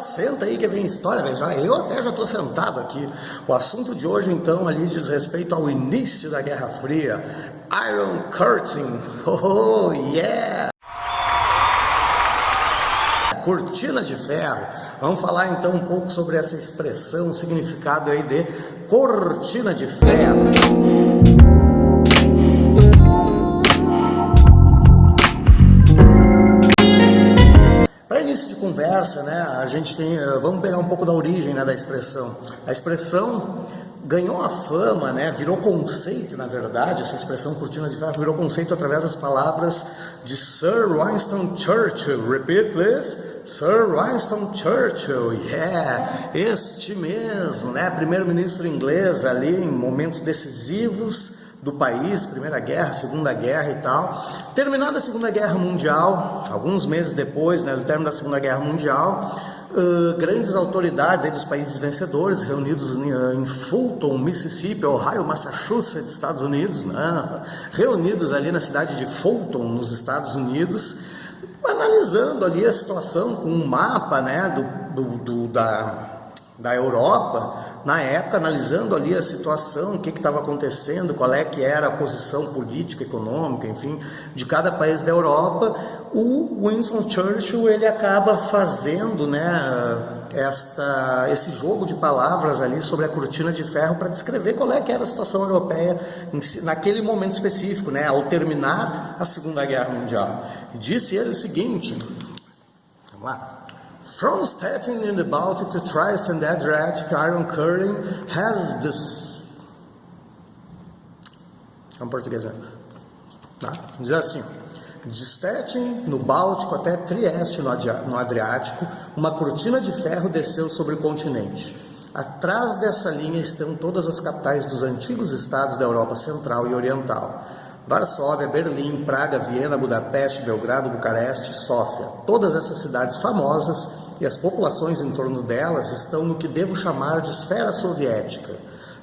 Senta aí que vem história, veja. Eu até já estou sentado aqui. O assunto de hoje, então, ali diz respeito ao início da Guerra Fria. Iron Curtain. Oh, yeah! Cortina de ferro. Vamos falar, então, um pouco sobre essa expressão, o significado aí de cortina de ferro. Para início de conversa, né, a gente tem, vamos pegar um pouco da origem, né, da expressão. A expressão ganhou a fama, né, virou conceito, na verdade, essa expressão cortina de ferro virou conceito através das palavras de Sir Winston Churchill. Repeat, please. Sir Winston Churchill, yeah, este mesmo, né, primeiro-ministro inglês ali em momentos decisivos do país, Primeira Guerra, Segunda Guerra e tal. Terminada a Segunda Guerra Mundial, alguns meses depois, né, do término da Segunda Guerra Mundial, grandes autoridades aí dos países vencedores, reunidos em Fulton, Mississippi, Ohio, Massachusetts, Estados Unidos, né, reunidos ali na cidade de Fulton, nos Estados Unidos, analisando ali a situação com um mapa, né, da Europa, na época, analisando ali a situação, o que estava acontecendo, qual é que era a posição política, econômica, enfim, de cada país da Europa. O Winston Churchill, ele acaba fazendo, né, esse jogo de palavras ali sobre a cortina de ferro para descrever qual é que era a situação europeia naquele momento específico, né, ao terminar a Segunda Guerra Mundial. E disse ele o seguinte, vamos lá. From Stettin in the Baltic to Trieste and the Adriatic, Iron Curtain has this... É um português mesmo. Tá? Diz assim, de Stettin, no Báltico, até Trieste, no Adriático, uma cortina de ferro desceu sobre o continente. Atrás dessa linha estão todas as capitais dos antigos estados da Europa Central e Oriental. Varsóvia, Berlim, Praga, Viena, Budapeste, Belgrado, Bucareste e Sófia. Todas essas cidades famosas e as populações em torno delas estão no que devo chamar de esfera soviética.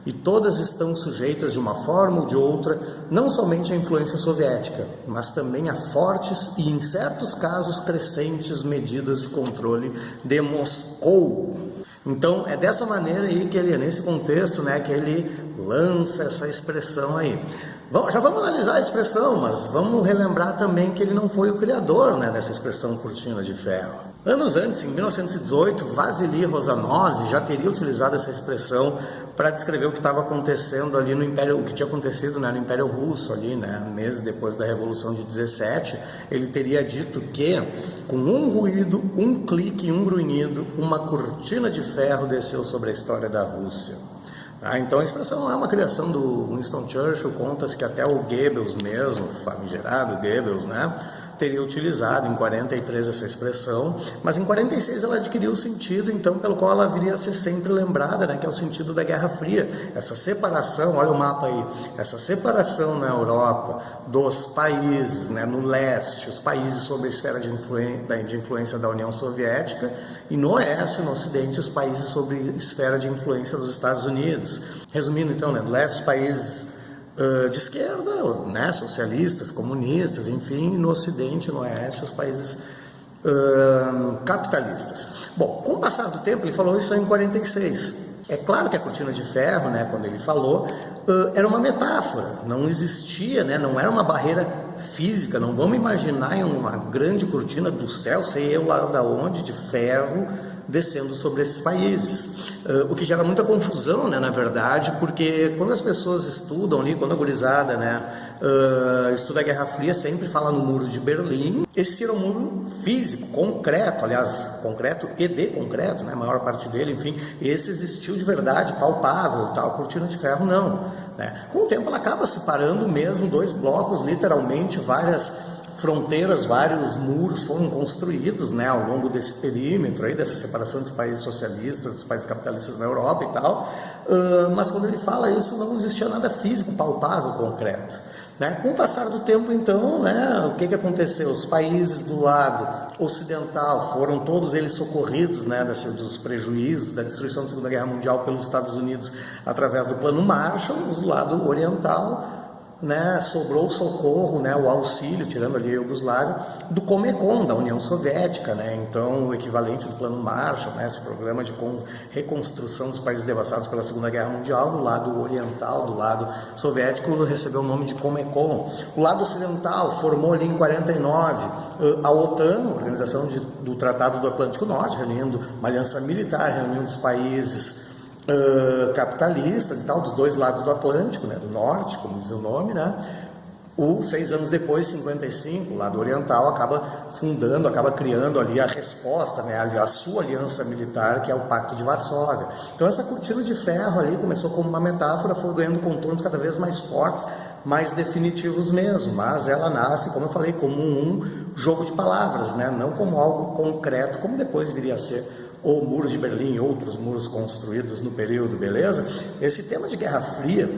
E todas estão sujeitas de uma forma ou de outra, não somente à influência soviética, mas também a fortes e, em certos casos, crescentes medidas de controle de Moscou. Então, é dessa maneira aí que ele, nesse contexto, né, que ele lança essa expressão aí. Já vamos analisar a expressão, mas vamos relembrar também que ele não foi o criador, né, dessa expressão cortina de ferro. Anos antes, em 1918, Vasily Rozanov já teria utilizado essa expressão para descrever o que estava acontecendo ali no Império, o que tinha acontecido, né, no Império Russo ali, né, meses depois da Revolução de 17. Ele teria dito que com um ruído, um clique e um grunhido, uma cortina de ferro desceu sobre a história da Rússia. Então a expressão é uma criação do Winston Churchill, conta-se que até o Goebbels mesmo, famigerado Goebbels, né, teria utilizado em 43 essa expressão, mas em 46 ela adquiriu o sentido, então, pelo qual ela viria a ser sempre lembrada, né, que é o sentido da Guerra Fria, essa separação, olha o mapa aí, essa separação na Europa dos países, né, no leste, os países sob a esfera de influência da União Soviética, e no oeste, no ocidente, os países sob a esfera de influência dos Estados Unidos. Resumindo, então, né, no leste, os países de esquerda, né, socialistas, comunistas, enfim, no ocidente, no oeste, os países capitalistas. Bom, com o passar do tempo, ele falou isso em 46. É claro que a cortina de ferro, né, quando ele falou, era uma metáfora, não existia, né, não era uma barreira física, não vamos imaginar em uma grande cortina do céu, sei eu lá da onde, de ferro, descendo sobre esses países, o que gera muita confusão, né, na verdade, porque quando as pessoas estudam ali, quando a gurizada, né, estuda a Guerra Fria, sempre fala no Muro de Berlim. Esse era um muro físico, concreto, aliás, concreto e de concreto, né, a maior parte dele, enfim, esse existiu de verdade, palpável, tal, cortina de ferro não, né. Com o tempo ela acaba separando mesmo dois blocos, literalmente, várias fronteiras, vários muros foram construídos, né, ao longo desse perímetro aí, dessa separação dos países socialistas, dos países capitalistas na Europa e tal, mas quando ele fala isso, não existia nada físico, palpável, concreto. Né? Com o passar do tempo, então, né, o que aconteceu? Os países do lado ocidental foram todos eles socorridos, né, dos prejuízos da destruição da Segunda Guerra Mundial pelos Estados Unidos através do Plano Marshall, os do lado oriental né, sobrou o socorro, né, o auxílio, tirando ali a Iugoslávia, do Comecon, da União Soviética, né, então o equivalente do Plano Marshall, né, esse programa de reconstrução dos países devastados pela Segunda Guerra Mundial, do lado oriental, do lado soviético, recebeu o nome de Comecon. O lado ocidental formou ali em 49 a OTAN, Organização do Tratado do Atlântico Norte, reunindo uma aliança militar, reunindo os países capitalistas e tal, dos dois lados do Atlântico, né, do norte, como diz o nome, né. 6 anos depois, 55, o lado oriental acaba fundando, acaba criando ali a resposta, né, a sua aliança militar, que é o Pacto de Varsóvia. Então essa cortina de ferro ali começou como uma metáfora, foi ganhando contornos cada vez mais fortes, mais definitivos mesmo, mas ela nasce, como eu falei, como um jogo de palavras, né, não como algo concreto, como depois viria a ser o Muro de Berlim e outros muros construídos no período, beleza? Esse tema de Guerra Fria,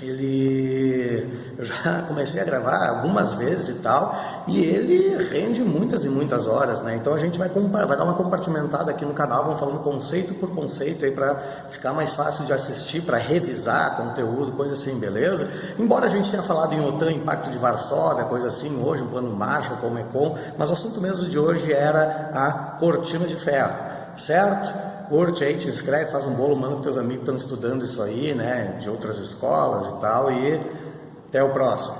eu já comecei a gravar algumas vezes e tal, e ele rende muitas e muitas horas, né? Então a gente vai dar uma compartimentada aqui no canal, vamos falando conceito por conceito aí para ficar mais fácil de assistir, para revisar conteúdo, coisa assim, beleza? Embora a gente tenha falado em OTAN, Pacto de Varsóvia, coisa assim, hoje um Plano Marshall, Comecon, mas o assunto mesmo de hoje era a cortina de ferro, certo? Curte aí, te inscreve, faz um bolo, manda para teus amigos que estão estudando isso aí, né, de outras escolas e tal, e até o próximo.